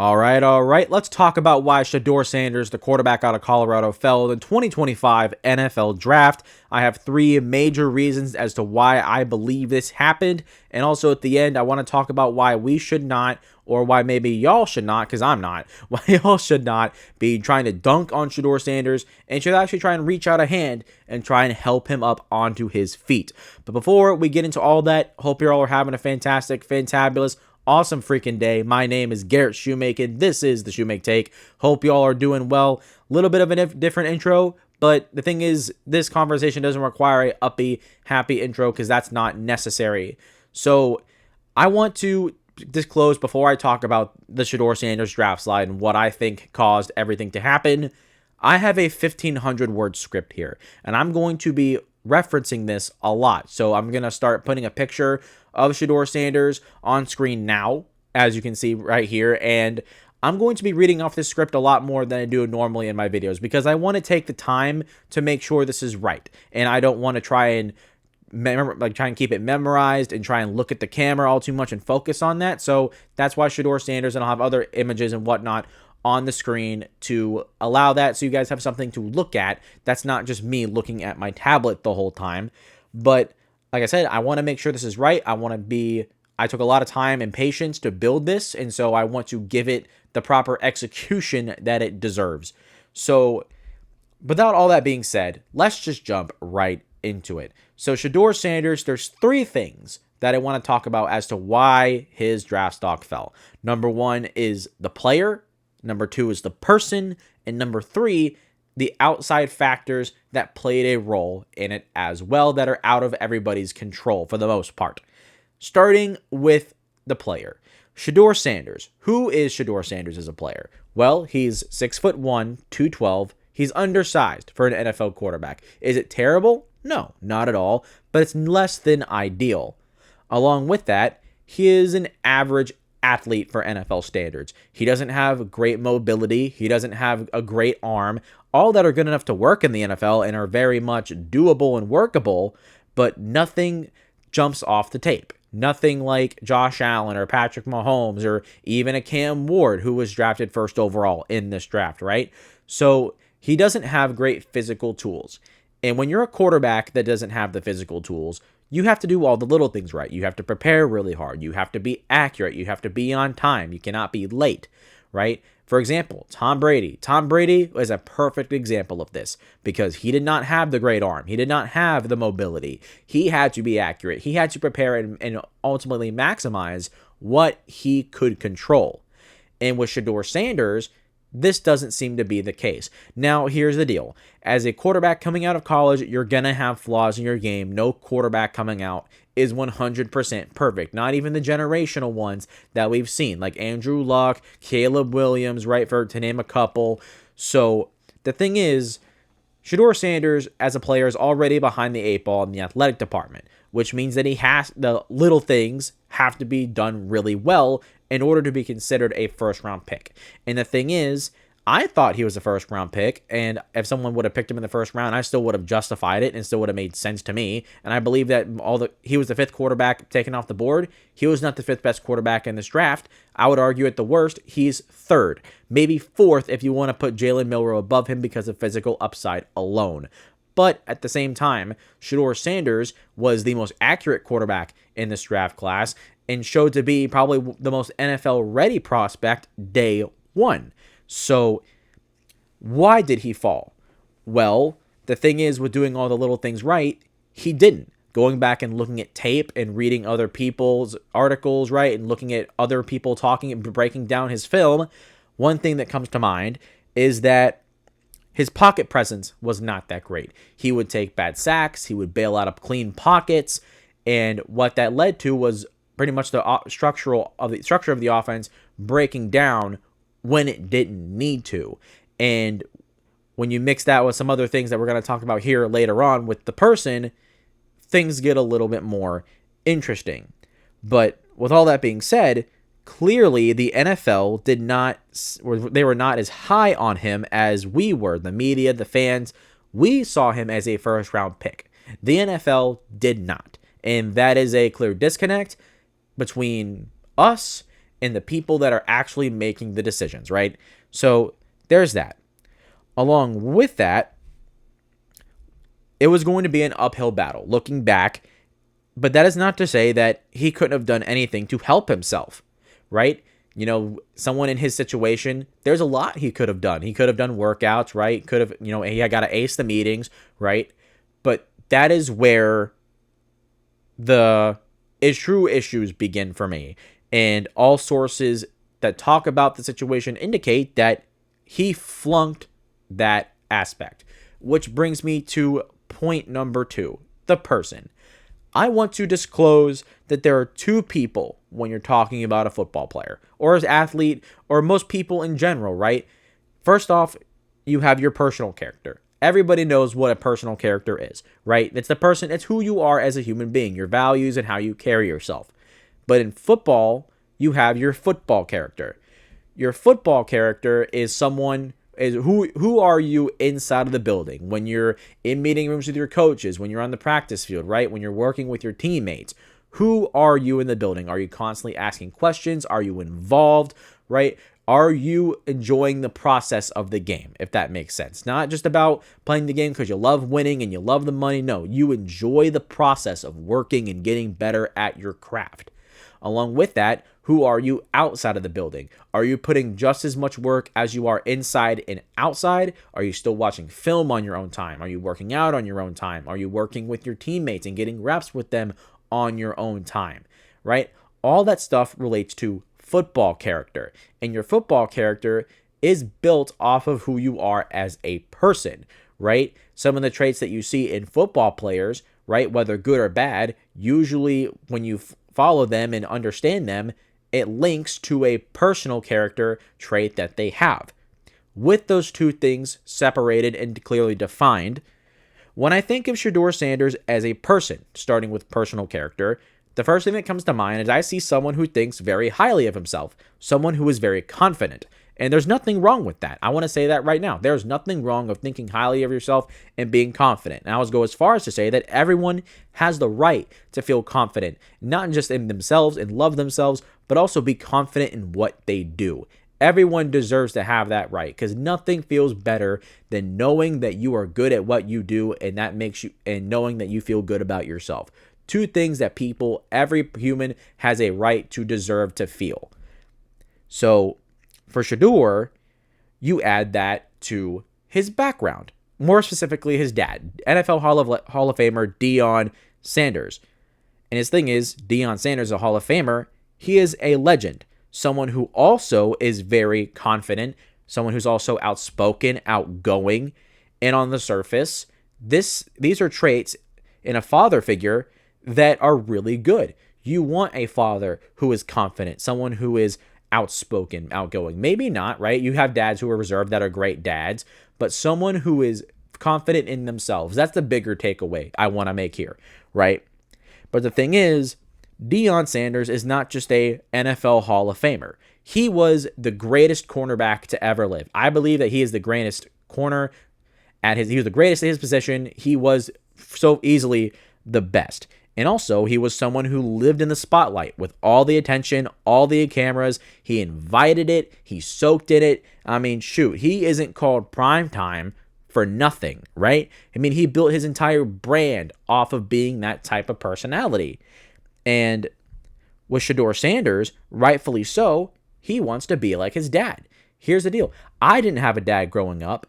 All right. Let's talk about why Shedeur Sanders, the quarterback out of Colorado, fell in the 2025 NFL Draft. I have three major reasons as to why I believe this happened. And also at the end, I want to talk about why we should not, or why maybe y'all should not, because I'm not, why y'all should not be trying to dunk on Shedeur Sanders and should actually try and reach out a hand and try and help him up onto his feet. But before we get into all that, hope you all are having a fantastic, fantabulous, awesome freaking day. My name is Garrett Shoemaker. This is the Shoemake Take. Hope y'all are doing well. Little bit of a different intro, but the thing is, this conversation doesn't require a uppy, happy intro because that's not necessary. So I want to disclose before I talk about the Shedeur Sanders draft slide and what I think caused everything to happen. I have a 1,500 word script here, and I'm going to be referencing this a lot. So I'm going to start putting a picture of Shedeur Sanders on screen now, as you can see right here, and I'm going to be reading off this script a lot more than I do normally in my videos because I want to take the time to make sure this is right, and I don't want to try and keep it memorized and try and look at the camera all too much and focus on that. So that's why Shedeur Sanders, and I'll have other images and whatnot on the screen to allow that so you guys have something to look at. That's not just me looking at my tablet the whole time. But like I said, I want to make sure this is right. I took a lot of time and patience to build this, and so I want to give it the proper execution that it deserves. So without all that being said, let's just jump right into it. So Shedeur Sanders, there's three things that I want to talk about as to why his draft stock fell. Number one is the player. Number two is the person. And number three, the outside factors that played a role in it as well that are out of everybody's control for the most part. Starting with the player. Shedeur Sanders. Who is Shedeur Sanders as a player? Well, he's 6'1", 212. He's undersized for an NFL quarterback. Is it terrible? No, not at all, but it's less than ideal. Along with that, he is an average athlete for NFL standards. He doesn't have great mobility. He doesn't have a great arm. All that are good enough to work in the NFL and are very much doable and workable, but nothing jumps off the tape. Nothing like Josh Allen or Patrick Mahomes or even a Cam Ward who was drafted first overall in this draft, right? So he doesn't have great physical tools. And when you're a quarterback that doesn't have the physical tools, you have to do all the little things right. You have to prepare really hard. You have to be accurate. You have to be on time. You cannot be late, right? For example, Tom Brady. Tom Brady is a perfect example of this because he did not have the great arm. He did not have the mobility. He had to be accurate. He had to prepare and ultimately maximize what he could control. And with Shedeur Sanders, this doesn't seem to be the case. Now, here's the deal. As a quarterback coming out of college, you're going to have flaws in your game. No quarterback coming out is 100% perfect. Not even the generational ones that we've seen, like Andrew Luck, Caleb Williams, right, to name a couple. So the thing is, Shedeur Sanders as a player is already behind the eight ball in the athletic department, which means that the little things have to be done really well in order to be considered a first-round pick. And the thing is, I thought he was a first-round pick, and if someone would have picked him in the first round, I still would have justified it and still would have made sense to me. And I believe that he was the fifth quarterback taken off the board. He was not the fifth best quarterback in this draft. I would argue at the worst, he's third, maybe fourth if you want to put Jalen Milroe above him because of physical upside alone. But at the same time, Shedeur Sanders was the most accurate quarterback in this draft class and showed to be probably the most NFL-ready prospect day one. So why did he fall? Well, the thing is, with doing all the little things right, he didn't. Going back and looking at tape and reading other people's articles, right, and looking at other people talking and breaking down his film, one thing that comes to mind is that his pocket presence was not that great. He would take bad sacks. He would bail out of clean pockets. And what that led to was pretty much the structure of the offense breaking down when it didn't need to. And when you mix that with some other things that we're going to talk about here later on with the person, things get a little bit more interesting. But with all that being said, clearly the NFL they were not as high on him as we were, the media, the fans. We saw him as a first-round pick. The NFL did not. And that is a clear disconnect between us and the people that are actually making the decisions, right? So there's that. Along with that, it was going to be an uphill battle looking back, but that is not to say that he couldn't have done anything to help himself, right? You know, someone in his situation, there's a lot he could have done. He could have done workouts, right? Could have, he had got to ace the meetings, right? But that is where the true issues begin for me. And all sources that talk about the situation indicate that he flunked that aspect, which brings me to point number 2, the person. I want to disclose that there are 2 people when you're talking about a football player or as athlete or most people in general, right? First off, you have your personal character. Everybody knows what a personal character is, right? It's the person, it's who you are as a human being, your values and how you carry yourself. But in football, you have your football character. Your football character is someone is who are you inside of the building when you're in meeting rooms with your coaches, when you're on the practice field, right? When you're working with your teammates. Who are you in the building? Are you constantly asking questions? Are you involved, right? Are you enjoying the process of the game, if that makes sense? Not just about playing the game because you love winning and you love the money. No, you enjoy the process of working and getting better at your craft. Along with that, who are you outside of the building? Are you putting just as much work as you are inside and outside? Are you still watching film on your own time? Are you working out on your own time? Are you working with your teammates and getting reps with them on your own time, right? All that stuff relates to football character, and your football character is built off of who you are as a person, right? Some of the traits that you see in football players, right, whether good or bad, usually when you follow them and understand them, it links to a personal character trait that they have. With those 2 things separated and clearly defined, when I think of Shedeur Sanders as a person, starting with personal character, the first thing that comes to mind is I see someone who thinks very highly of himself, someone who is very confident. And there's nothing wrong with that. I want to say that right now. There's nothing wrong of thinking highly of yourself and being confident. And I would go as far as to say that everyone has the right to feel confident, not just in themselves and love themselves, but also be confident in what they do. Everyone deserves to have that right, because nothing feels better than knowing that you are good at what you do, and that makes you, and knowing that you feel good about yourself. 2 things that every human has a right to deserve to feel. So for Shedeur, you add that to his background, more specifically his dad, NFL Hall of Famer Deion Sanders. And his thing is, Deion Sanders is a Hall of Famer. He is a legend, someone who also is very confident, someone who's also outspoken, outgoing, and on the surface, these are traits in a father figure that are really good. You want a father who is confident, someone who is outspoken, outgoing. Maybe not, right? You have dads who are reserved that are great dads, but someone who is confident in themselves. That's the bigger takeaway I want to make here, right? But the thing is, Deion Sanders is not just a NFL Hall of Famer. He was the greatest cornerback to ever live. I believe that he is the greatest corner he was the greatest at his position. He was so easily the best. And also, he was someone who lived in the spotlight with all the attention, all the cameras. He invited it. He soaked in it. I mean, shoot, he isn't called primetime for nothing, right? I mean, he built his entire brand off of being that type of personality. And with Shedeur Sanders, rightfully so, he wants to be like his dad. Here's the deal. I didn't have a dad growing up.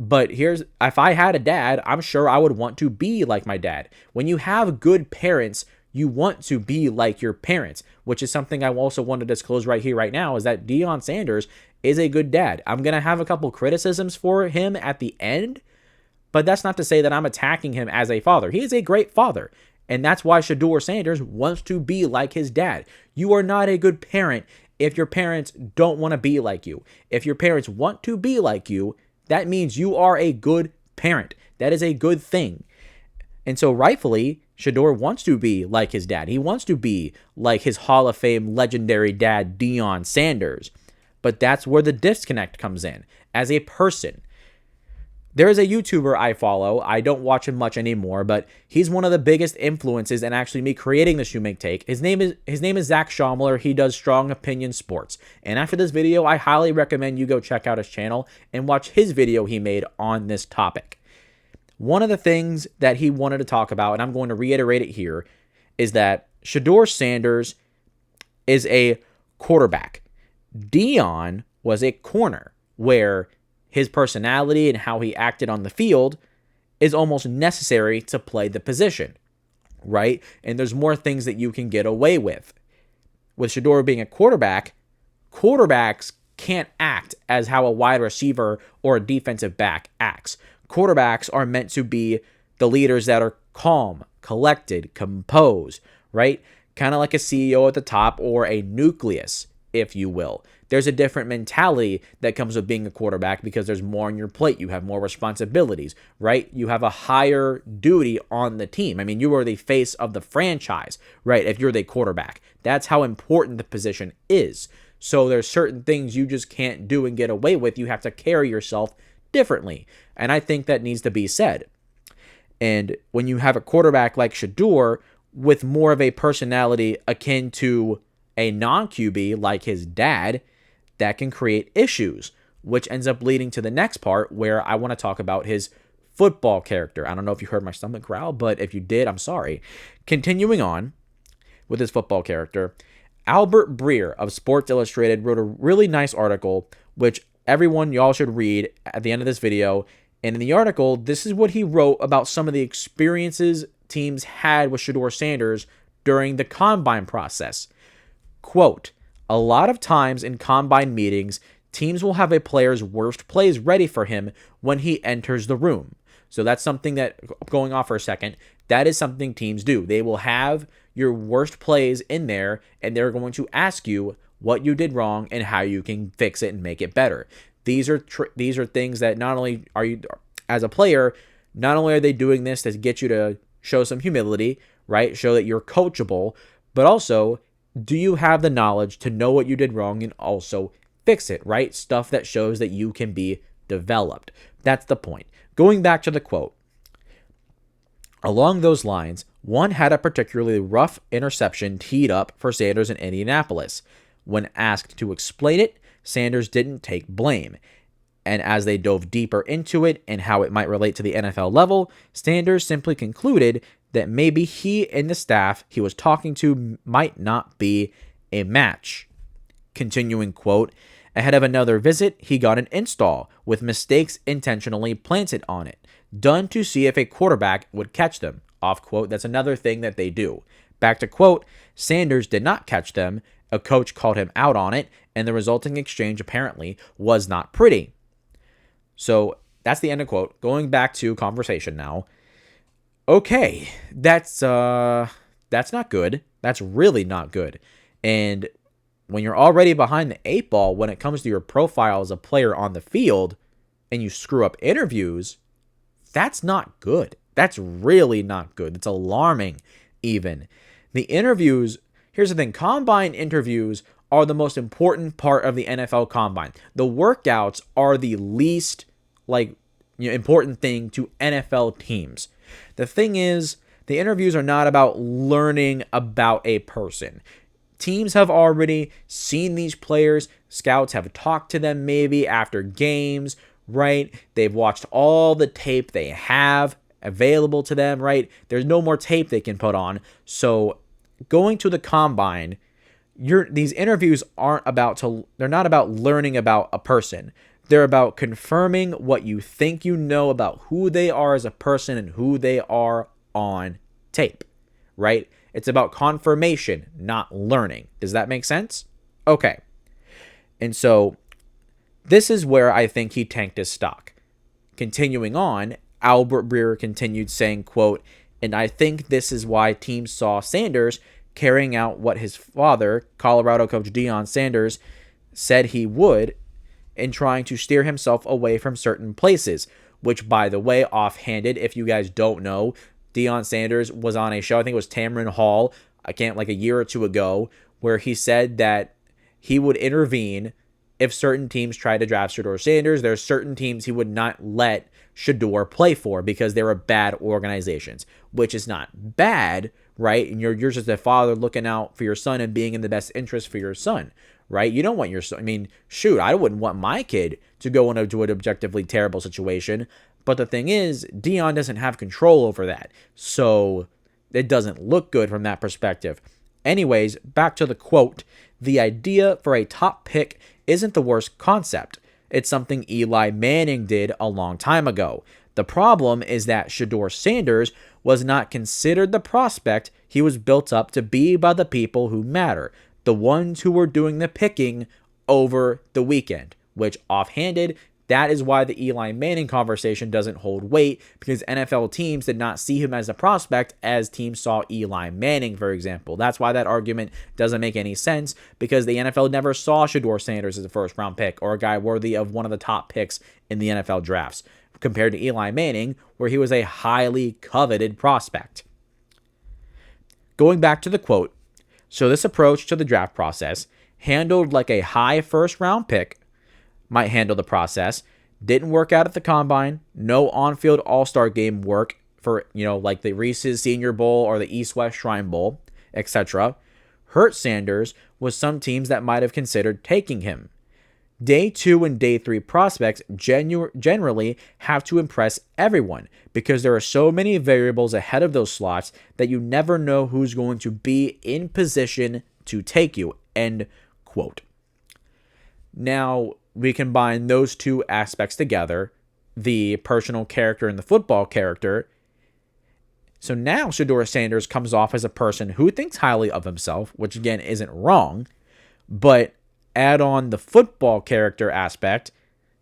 But if I had a dad, I'm sure I would want to be like my dad. When you have good parents, you want to be like your parents, which is something I also want to disclose right here, right now, is that Deion Sanders is a good dad. I'm going to have a couple criticisms for him at the end, but that's not to say that I'm attacking him as a father. He is a great father, and that's why Shedeur Sanders wants to be like his dad. You are not a good parent if your parents don't want to be like you. If your parents want to be like you, that means you are a good parent. That is a good thing. And so rightfully, Shedeur wants to be like his dad. He wants to be like his Hall of Fame legendary dad, Deion Sanders. But that's where the disconnect comes in. As a person, There is a YouTuber I follow. I don't watch him much anymore, but he's one of the biggest influences in actually me creating the Shoe Make Take. His name is Zach Schaumler. He does Strong Opinion Sports. And after this video, I highly recommend you go check out his channel and watch his video he made on this topic. One of the things that he wanted to talk about, and I'm going to reiterate it here, is that Shedeur Sanders is a quarterback. Deion was a corner, where his personality and how he acted on the field is almost necessary to play the position, right? And there's more things that you can get away with. With Shedeur being a quarterback, quarterbacks can't act as how a wide receiver or a defensive back acts. Quarterbacks are meant to be the leaders that are calm, collected, composed, right? Kind of like a CEO at the top, or a nucleus, if you will. There's a different mentality that comes with being a quarterback because there's more on your plate. You have more responsibilities, right? You have a higher duty on the team. I mean, you are the face of the franchise, right? If you're the quarterback, that's how important the position is. So there's certain things you just can't do and get away with. You have to carry yourself differently. And I think that needs to be said. And when you have a quarterback like Shedeur with more of a personality akin to a non-QB like his dad, that can create issues, which ends up leading to the next part where I want to talk about his football character. I don't know if you heard my stomach growl, but if you did, I'm sorry. Continuing on with his football character, Albert Breer of Sports Illustrated wrote a really nice article, which y'all should read at the end of this video. And in the article, this is what he wrote about some of the experiences teams had with Shedeur Sanders during the combine process. Quote, "A lot of times in combine meetings, teams will have a player's worst plays ready for him when he enters the room." So that's something that, going off for a second, that is something teams do. They will have your worst plays in there, and they're going to ask you what you did wrong and how you can fix it and make it better. These are things that not only are you, as a player, not only are they doing this to get you to show some humility, right? Show that you're coachable, but also, do you have the knowledge to know what you did wrong and also fix it, right? Stuff that shows that you can be developed. That's the point. Going back to the quote, along those lines, one had a particularly rough interception teed up for Sanders in Indianapolis. When asked to explain it, Sanders didn't take blame. And as they dove deeper into it and how it might relate to the NFL level, Sanders simply concluded that maybe he and the staff he was talking to might not be a match. Continuing quote, ahead of another visit, he got an install with mistakes intentionally planted on it, done to see if a quarterback would catch them. Off quote, that's another thing that they do. Back to quote, Sanders did not catch them, a coach called him out on it, and the resulting exchange apparently was not pretty. So that's the end of quote. Going back to conversation now. Okay, that's not good. That's really not good. And when you're already behind the 8 ball when it comes to your profile as a player on the field and you screw up interviews, that's not good. That's really not good. It's alarming even. The interviews, here's the thing, combine interviews are the most important part of the NFL combine. The workouts are the least important thing to NFL teams. The thing is, the interviews are not about learning about a person. Teams have already seen these players. Scouts have talked to them maybe after games, right? They've watched all the tape they have available to them, right? There's no more tape they can put on. So going to the combine, these interviews they're not about learning about a person. They're about confirming what you think you know about who they are as a person and who they are on tape, right? It's about confirmation, not learning. Does that make sense? Okay. And so this is where I think he tanked his stock. Continuing on, Albert Breer continued saying, quote, and I think this is why teams saw Sanders carrying out what his father, Colorado coach Deion Sanders, said he would, in trying to steer himself away from certain places, which, by the way, offhanded, if you guys don't know, Deion Sanders was on a show, I think it was Tamron Hall, a year or two ago, where he said that he would intervene if certain teams try to draft Shedeur Sanders, there's certain teams he would not let Shedeur play for because they were bad organizations, which is not bad, right? And you're just a father looking out for your son and being in the best interest for your son, right? You don't want your son. I mean, shoot, I wouldn't want my kid to go into an objectively terrible situation. But the thing is, Deion doesn't have control over that. So it doesn't look good from that perspective. Anyways, back to the quote. The idea for a top pick isn't the worst concept. It's something Eli Manning did a long time ago. The problem is that Shedeur Sanders was not considered the prospect he was built up to be by the people who matter, the ones who were doing the picking over the weekend, which offhanded, that is why the Eli Manning conversation doesn't hold weight, because NFL teams did not see him as a prospect as teams saw Eli Manning, for example. That's why that argument doesn't make any sense, because the NFL never saw Shedeur Sanders as a first-round pick or a guy worthy of one of the top picks in the NFL drafts, compared to Eli Manning, where he was a highly coveted prospect. Going back to the quote, so this approach to the draft process, handled like a high first-round pick, might handle the process. Didn't work out at the combine. No on-field all-star game work for, like the Reese's Senior Bowl or the East-West Shrine Bowl, etc. Hurt Sanders was some teams that might have considered taking him. Day 2 and Day 3 prospects generally have to impress everyone because there are so many variables ahead of those slots that you never know who's going to be in position to take you. End quote. Now, we combine those two aspects together, the personal character and the football character. So now Shedeur Sanders comes off as a person who thinks highly of himself, which again isn't wrong, but add on the football character aspect,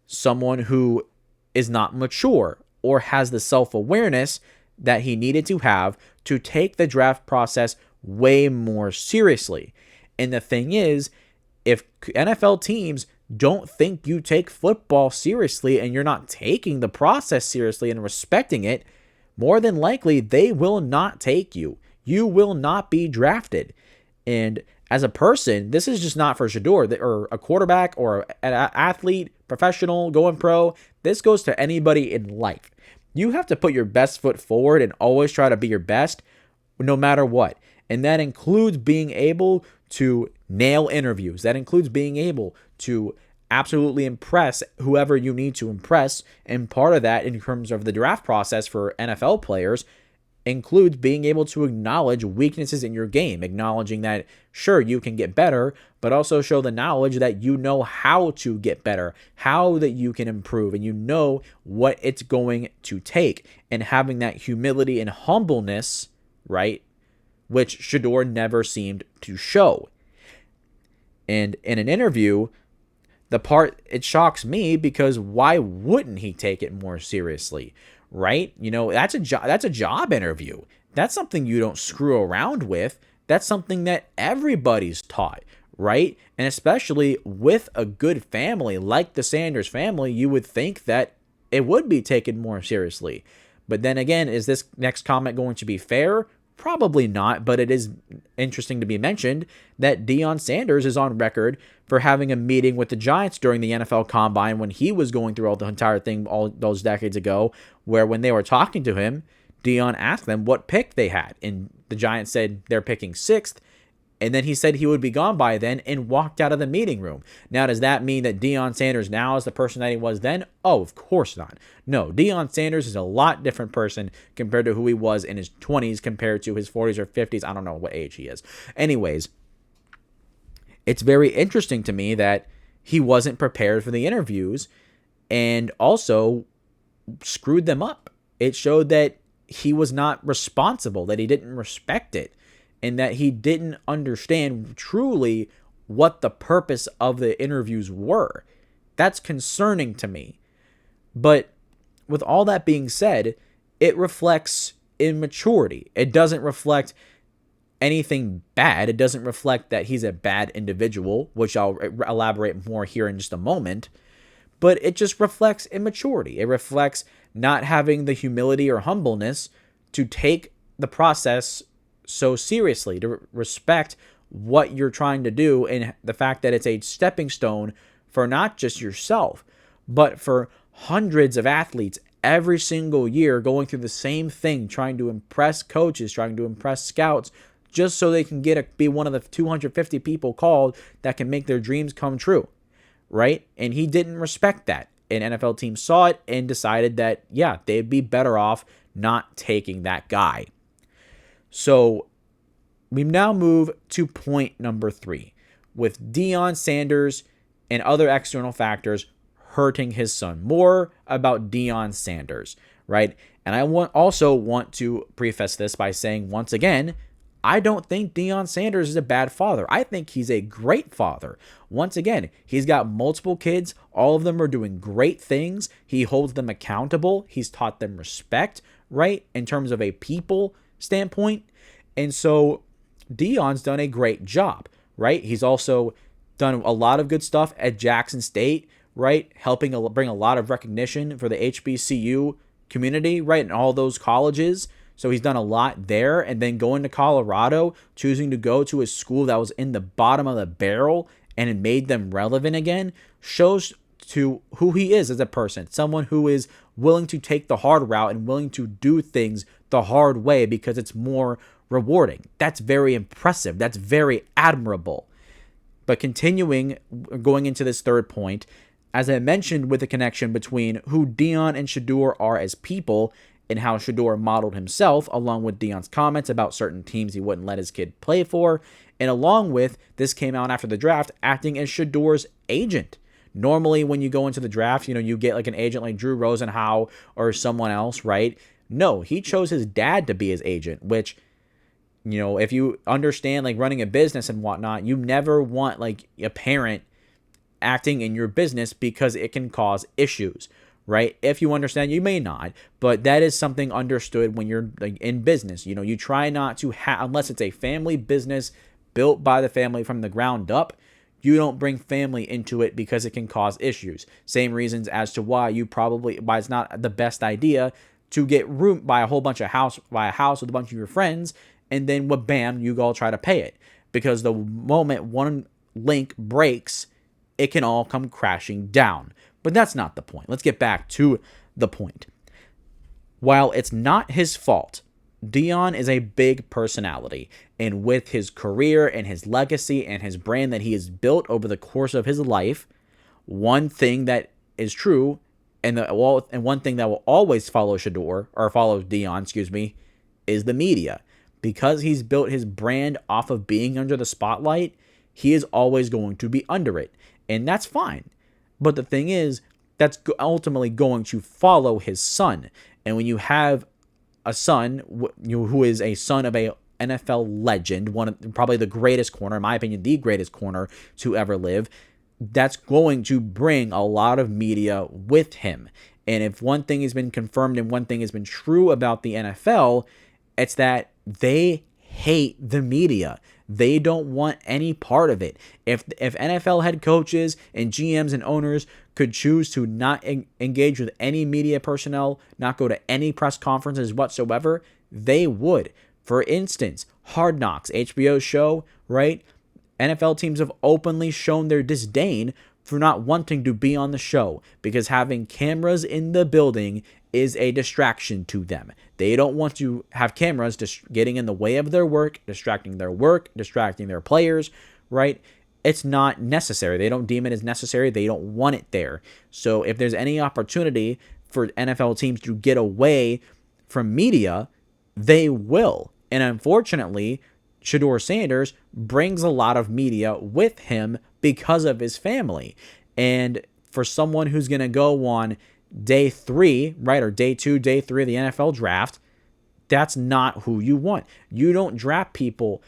someone who is not mature or has the self-awareness that he needed to have to take the draft process way more seriously. And the thing is, if NFL teams don't think you take football seriously and you're not taking the process seriously and respecting it, more than likely they will not take you. You will not be drafted. And as a person, this is just not for Shedeur or a quarterback or an athlete, professional, going pro. This goes to anybody in life. You have to put your best foot forward and always try to be your best no matter what. And that includes being able to nail interviews. That includes being able to absolutely impress whoever you need to impress. And part of that, in terms of the draft process for NFL players, includes being able to acknowledge weaknesses in your game, acknowledging that, sure, you can get better, but also show the knowledge that you know how to get better, how that you can improve, and you know what it's going to take. And having that humility and humbleness, right, which Shedeur never seemed to show. And in an interview, the part, it shocks me because why wouldn't he take it more seriously, right? That's a job interview. That's something you don't screw around with. That's something that everybody's taught, right? And especially with a good family like the Sanders family, you would think that it would be taken more seriously. But then again, is this next comment going to be fair? Probably not, but it is interesting to be mentioned that Deion Sanders is on record for having a meeting with the Giants during the NFL Combine when he was going through all the entire thing all those decades ago, where when they were talking to him, Deion asked them what pick they had, and the Giants said they're picking 6th, and then he said he would be gone by then and walked out of the meeting room. Now, does that mean that Deion Sanders now is the person that he was then? Oh, of course not. No, Deion Sanders is a lot different person compared to who he was in his 20s compared to his 40s or 50s. I don't know what age he is. Anyways, it's very interesting to me that he wasn't prepared for the interviews and also screwed them up. It showed that he was not responsible, that he didn't respect it, and that he didn't understand truly what the purpose of the interviews were. That's concerning to me. But with all that being said, it reflects immaturity. It doesn't reflect anything bad. It doesn't reflect that he's a bad individual, which I'll elaborate more here in just a moment. But it just reflects immaturity. It reflects not having the humility or humbleness to take the process so seriously, to respect what you're trying to do and the fact that it's a stepping stone for not just yourself, but for hundreds of athletes every single year going through the same thing, trying to impress coaches, trying to impress scouts, just so they can be one of the 250 people called that can make their dreams come true, right? And he didn't respect that. An NFL team saw it and decided that, yeah, they'd be better off not taking that guy. So we now move to point number 3, with Deion Sanders and other external factors hurting his son. More about Deion Sanders, right? And I also want to preface this by saying, once again, I don't think Deion Sanders is a bad father. I think he's a great father. Once again, he's got multiple kids. All of them are doing great things. He holds them accountable. He's taught them respect, right? In terms of a people standpoint. And so Deion's done a great job, right? He's also done a lot of good stuff at Jackson State, right? Helping bring a lot of recognition for the HBCU community, right? And all those colleges. So he's done a lot there. And then going to Colorado, choosing to go to a school that was in the bottom of the barrel and it made them relevant again, shows to who he is as a person. Someone who is willing to take the hard route and willing to do things the hard way because it's more rewarding. That's very impressive. That's very admirable. But continuing, going into this third point, as I mentioned with the connection between who Deion and Shedeur are as people and how Shedeur modeled himself, along with Deion's comments about certain teams he wouldn't let his kid play for, and along with, this came out after the draft, acting as Shedeur's agent. Normally, when you go into the draft, you get like an agent like Drew Rosenhaus or someone else, right? No, he chose his dad to be his agent, which, if you understand like running a business and whatnot, you never want like a parent acting in your business because it can cause issues, right? If you understand, you may not, but that is something understood when you're like in business. You try not to unless it's a family business built by the family from the ground up, you don't bring family into it because it can cause issues. Same reasons as to why it's not the best idea to get roomed by a house with a bunch of your friends, and then bam, you all try to pay it. Because the moment one link breaks, it can all come crashing down. But that's not the point. Let's get back to the point. While it's not his fault, Deion is a big personality, and with his career and his legacy and his brand that he has built over the course of his life, one thing that is true, and one thing that will always follow Deion, is the media. Because he's built his brand off of being under the spotlight, he is always going to be under it, and that's fine. But the thing is, that's ultimately going to follow his son, and when you have a son who is a son of a NFL legend, probably the greatest corner, in my opinion, the greatest corner to ever live, that's going to bring a lot of media with him. And if one thing has been confirmed and one thing has been true about the NFL, it's that they hate the media. They don't want any part of it. If NFL head coaches and GMs and owners could choose to not engage with any media personnel, not go to any press conferences whatsoever, they would. For instance, Hard Knocks, HBO's show, right? NFL teams have openly shown their disdain for not wanting to be on the show because having cameras in the building is a distraction to them. They don't want to have cameras just getting in the way of their work, distracting their players, right? It's not necessary. They don't deem it as necessary. They don't want it there. So if there's any opportunity for NFL teams to get away from media, they will. And unfortunately, Shedeur Sanders brings a lot of media with him because of his family. And for someone who's going to go on day 3, right, or day 2, day 3 of the NFL draft, that's not who you want. You don't draft people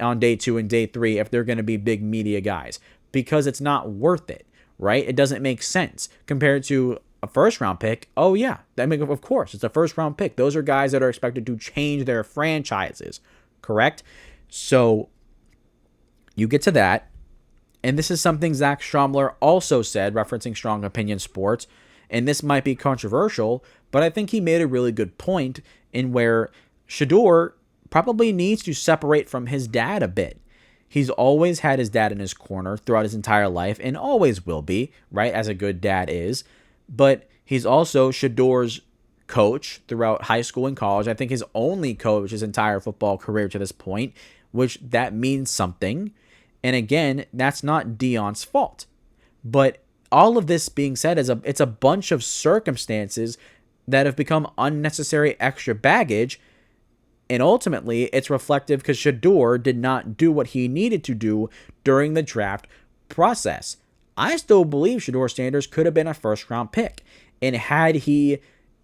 on day 2 and day 3 if they're going to be big media guys because it's not worth it, right? It doesn't make sense compared to a first-round pick. Oh, yeah. I mean, of course, it's a first-round pick. Those are guys that are expected to change their franchises, correct? So you get to that, and this is something Zach Stromler also said, referencing Strong Opinion Sports, and this might be controversial, but I think he made a really good point in where Shedeur probably needs to separate from his dad a bit. He's always had his dad in his corner throughout his entire life and always will be, right, as a good dad is. But he's also Shedeur's coach throughout high school and college. I think his only coach his entire football career to this point, which that means something. And again, that's not Deion's fault. But all of this being said, it's a bunch of circumstances that have become unnecessary extra baggage. And ultimately, it's reflective because Shedeur did not do what he needed to do during the draft process. I still believe Shedeur Sanders could have been a first-round pick. And had he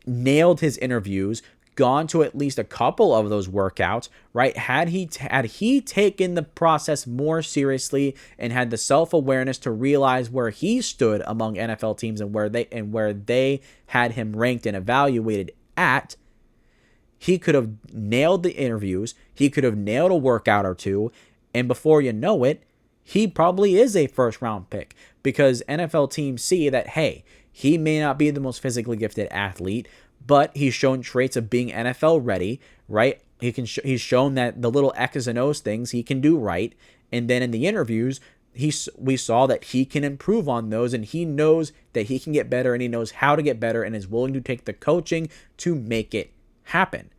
nailed his interviews, gone to at least a couple of those workouts, right? Had he taken the process more seriously and had the self-awareness to realize where he stood among NFL teams and where they had him ranked and evaluated at, he could have nailed the interviews, he could have nailed a workout or two, and before you know it, he probably is a first-round pick because NFL teams see that, hey, he may not be the most physically gifted athlete, but he's shown traits of being NFL ready, right? He's shown that the little X's and O's things he can do right, and then in the interviews, we saw that he can improve on those, and he knows that he can get better, and he knows how to get better, and is willing to take the coaching to make it happen.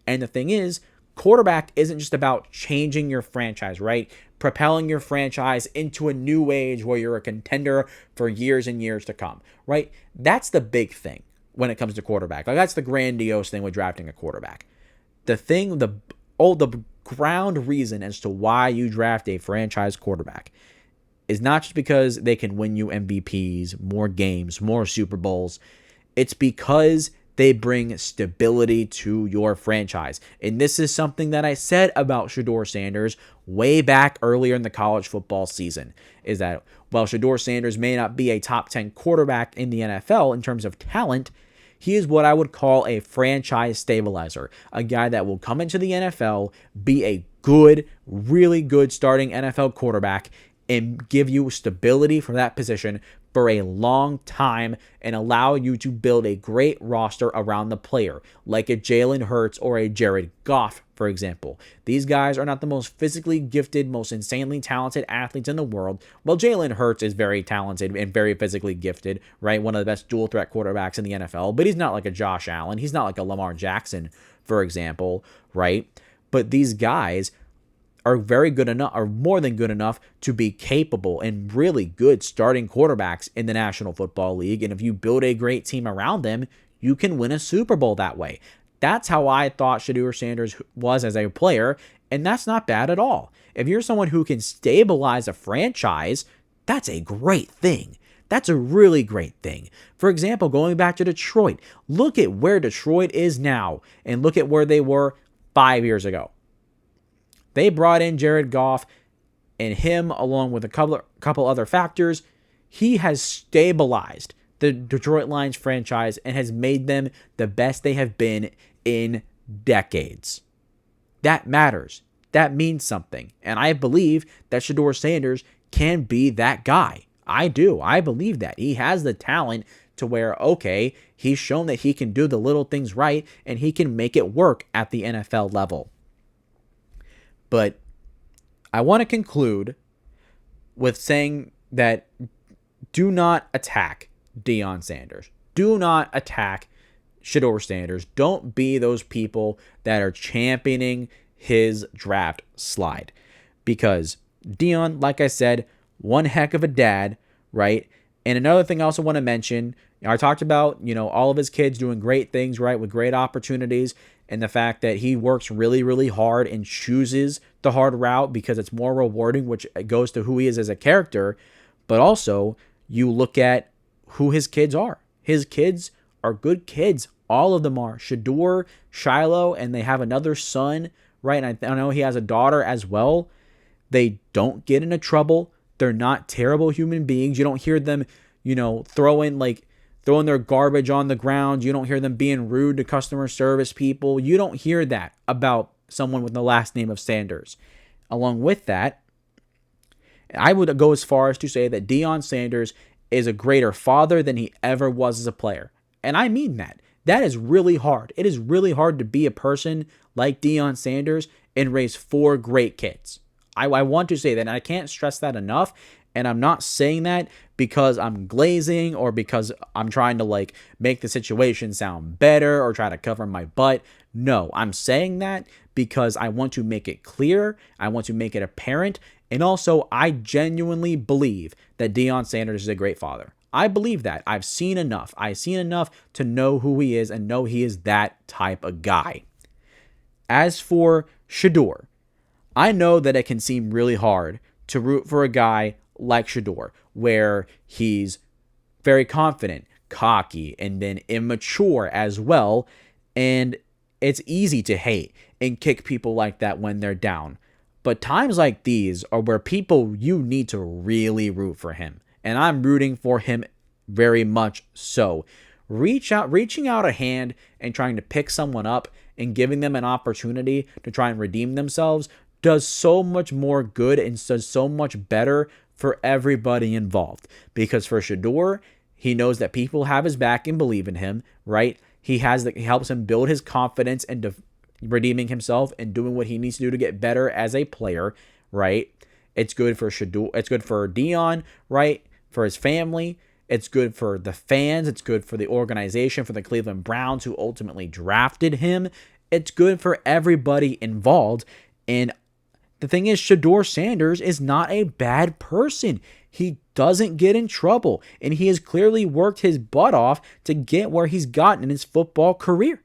And the thing is, quarterback isn't just about changing your franchise, right? Propelling your franchise into a new age where you're a contender for years and years to come, right? That's the big thing when it comes to quarterback. Like, that's the grandiose thing with drafting a quarterback. The ground reason as to why you draft a franchise quarterback is not just because they can win you MVPs, more games, more Super Bowls. It's because they bring stability to your franchise. And this is something that I said about Shedeur Sanders way back earlier in the college football season, is that while Shedeur Sanders may not be a top 10 quarterback in the NFL in terms of talent, he is what I would call a franchise stabilizer, a guy that will come into the NFL, be a good, really good starting NFL quarterback, and give you stability from that position for a long time and allow you to build a great roster around the player, like a Jalen Hurts or a Jared Goff, for example. These guys are not the most physically gifted, most insanely talented athletes in the world. Well, Jalen Hurts is very talented and very physically gifted, right? One of the best dual threat quarterbacks in the NFL, but he's not like a Josh Allen. He's not like a Lamar Jackson, for example, right? But these guys are very good enough, or more than good enough, to be capable and really good starting quarterbacks in the National Football League. And if you build a great team around them, you can win a Super Bowl that way. That's how I thought Shedeur Sanders was as a player, and that's not bad at all. If you're someone who can stabilize a franchise, that's a great thing. That's a really great thing. For example, going back to Detroit, look at where Detroit is now, and look at where they were 5 years ago. They brought in Jared Goff, and him, along with a couple other factors, he has stabilized the Detroit Lions franchise and has made them the best they have been in decades. That matters. That means something. And I believe that Shedeur Sanders can be that guy. I do. I believe that. He has the talent to where, okay, he's shown that he can do the little things right, and he can make it work at the NFL level. But I want to conclude with saying that do not attack Deion Sanders. Do not attack Shedeur Sanders. Don't be those people that are championing his draft slide. Because Deion, like I said, one heck of a dad, right? And another thing I also want to mention, I talked about, all of his kids doing great things, right, with great opportunities, and the fact that he works really, really hard and chooses the hard route because it's more rewarding, which goes to who he is as a character. But also, you look at who his kids are. His kids are good kids. All of them are. Shedeur, Shiloh, and they have another son, right? And I know he has a daughter as well. They don't get into trouble. They're not terrible human beings. You don't hear them, throwing their garbage on the ground. You don't hear them being rude to customer service people. You don't hear that about someone with the last name of Sanders. Along with that, I would go as far as to say that Deion Sanders is a greater father than he ever was as a player. And I mean that. That is really hard. It is really hard to be a person like Deion Sanders and raise 4 great kids. I want to say that, and I can't stress that enough. And I'm not saying that because I'm glazing or because I'm trying to like make the situation sound better or try to cover my butt. No, I'm saying that because I want to make it clear. I want to make it apparent. And also, I genuinely believe that Deion Sanders is a great father. I believe that. I've seen enough. I've seen enough to know who he is and know he is that type of guy. As for Shedeur, I know that it can seem really hard to root for a guy like Shedeur, where he's very confident, cocky, and then immature as well. And it's easy to hate and kick people like that when they're down. But times like these are where you need to really root for him. And I'm rooting for him very much so. Reaching out a hand and trying to pick someone up and giving them an opportunity to try and redeem themselves does so much more good and does so much better for everybody involved. Because for Shedeur, he knows that people have his back and believe in him, right? He helps him build his confidence and redeeming himself and doing what he needs to do to get better as a player, right? It's good for Shedeur. It's good for Deion, right? For his family. It's good for the fans. It's good for the organization, for the Cleveland Browns who ultimately drafted him. It's good for everybody involved. And the thing is, Shedeur Sanders is not a bad person. He doesn't get in trouble, and he has clearly worked his butt off to get where he's gotten in his football career.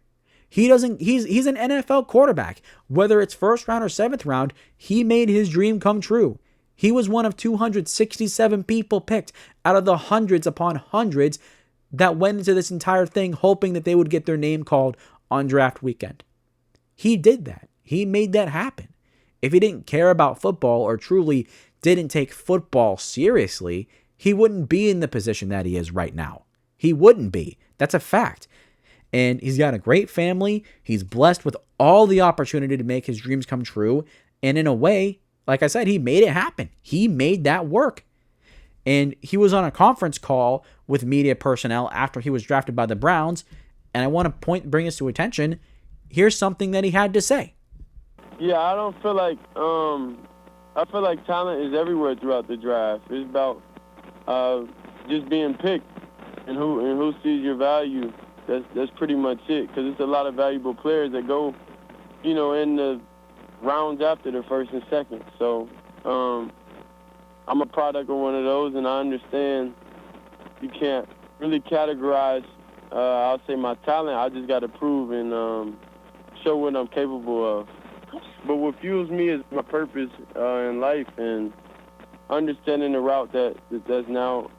He's an NFL quarterback. Whether it's first round or seventh round, he made his dream come true. He was one of 267 people picked out of the hundreds upon hundreds that went into this entire thing hoping that they would get their name called on draft weekend. He did that. He made that happen. If he didn't care about football or truly didn't take football seriously, he wouldn't be in the position that he is right now. He wouldn't be. That's a fact. And he's got a great family. He's blessed with all the opportunity to make his dreams come true. And in a way, like I said, he made it happen. He made that work. And he was on a conference call with media personnel after he was drafted by the Browns. And I want to bring this to attention. Here's something that he had to say. Yeah, I don't feel like I feel like talent is everywhere throughout the draft. It's about just being picked and who sees your value. That's pretty much it. Because it's a lot of valuable players that go, in the rounds after the first and second. So I'm a product of one of those, and I understand you can't really categorize. I'll say my talent. I just got to prove and show what I'm capable of. But what fuels me is my purpose in life and understanding the route that's now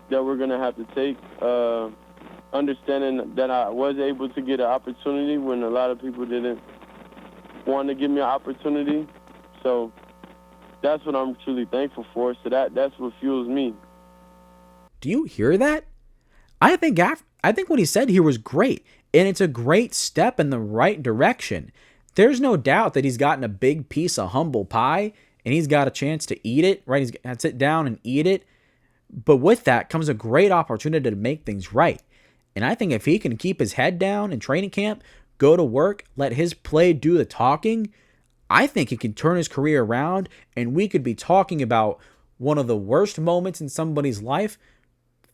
that we're going to have to take. Understanding that I was able to get an opportunity when a lot of people didn't want to give me an opportunity. So that's what I'm truly thankful for. So that's what fuels me. Do you hear that? I think what he said here was great, and it's a great step in the right direction. There's no doubt that he's gotten a big piece of humble pie, and he's got a chance to eat it, right? He's got to sit down and eat it. But with that comes a great opportunity to make things right. And I think if he can keep his head down in training camp, go to work, let his play do the talking, I think he can turn his career around, and we could be talking about one of the worst moments in somebody's life,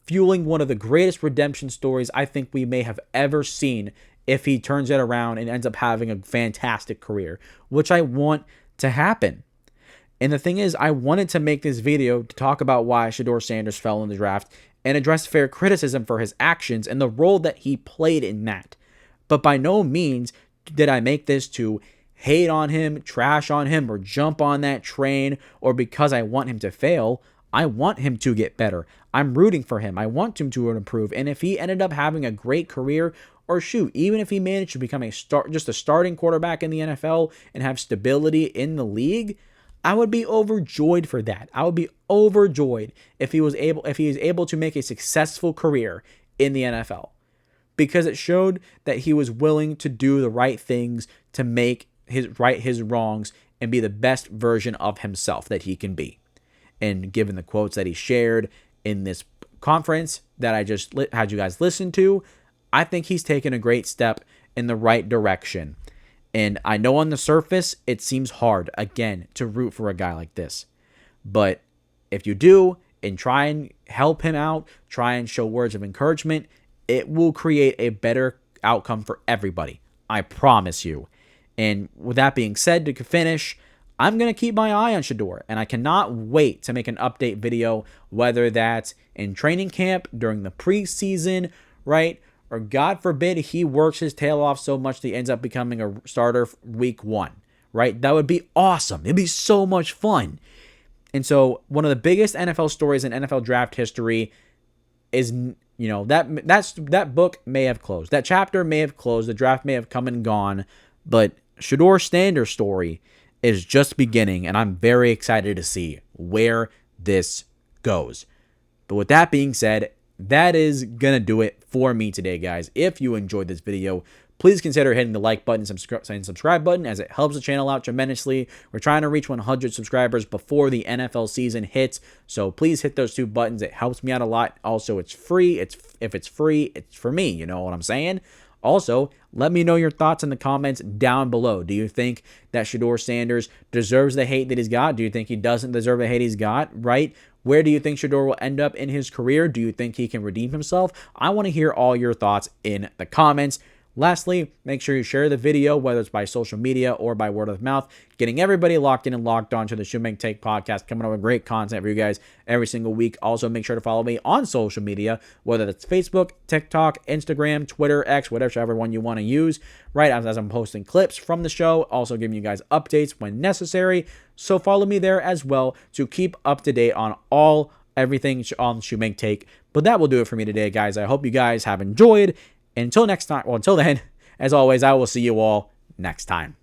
fueling one of the greatest redemption stories I think we may have ever seen if he turns it around and ends up having a fantastic career, which I want to happen. And the thing is, I wanted to make this video to talk about why Shedeur Sanders fell in the draft and address fair criticism for his actions and the role that he played in that. But by no means did I make this to hate on him, trash on him, or jump on that train, or because I want him to fail. I want him to get better. I'm rooting for him. I want him to improve. And if he ended up having a great career, or shoot, even if he managed to become just a starting quarterback in the NFL and have stability in the league, I would be overjoyed for that. I would be overjoyed if he is able to make a successful career in the NFL, because it showed that he was willing to do the right things to make his wrongs and be the best version of himself that he can be. And given the quotes that he shared in this conference that I just had you guys listen to, I think he's taken a great step in the right direction. And I know on the surface, it seems hard, again, to root for a guy like this. But if you do, and try and help him out, try and show words of encouragement, it will create a better outcome for everybody. I promise you. And with that being said, to finish, I'm going to keep my eye on Shedeur, and I cannot wait to make an update video, whether that's in training camp, during the preseason, right? Or God forbid he works his tail off so much that he ends up becoming a starter week 1, right? That would be awesome. It'd be so much fun. And so one of the biggest NFL stories in NFL draft history is, that book may have closed. That chapter may have closed. The draft may have come and gone. But Shedeur Sanders' story is just beginning, and I'm very excited to see where this goes. But with that being said, that is going to do it for me today, guys. If you enjoyed this video, please consider hitting the like button and subscribe button, as it helps the channel out tremendously. We're trying to reach 100 subscribers before the NFL season hits, so please hit those 2 buttons. It helps me out a lot. Also, it's free. If it's free, it's for me. You know what I'm saying? Also, let me know your thoughts in the comments down below. Do you think that Shedeur Sanders deserves the hate that he's got? Do you think he doesn't deserve the hate he's got, right? Where do you think Shedeur will end up in his career? Do you think he can redeem himself? I want to hear all your thoughts in the comments. Lastly, make sure you share the video, whether it's by social media or by word of mouth, getting everybody locked in and locked on to the Should Make Take podcast, coming up with great content for you guys every single week. Also, make sure to follow me on social media, whether that's Facebook, TikTok, Instagram, Twitter, X, whichever one you want to use, right, as I'm posting clips from the show, also giving you guys updates when necessary. So follow me there as well to keep up to date on everything on Should Make Take. But that will do it for me today, guys. I hope you guys have enjoyed. Until next time, until then, as always, I will see you all next time.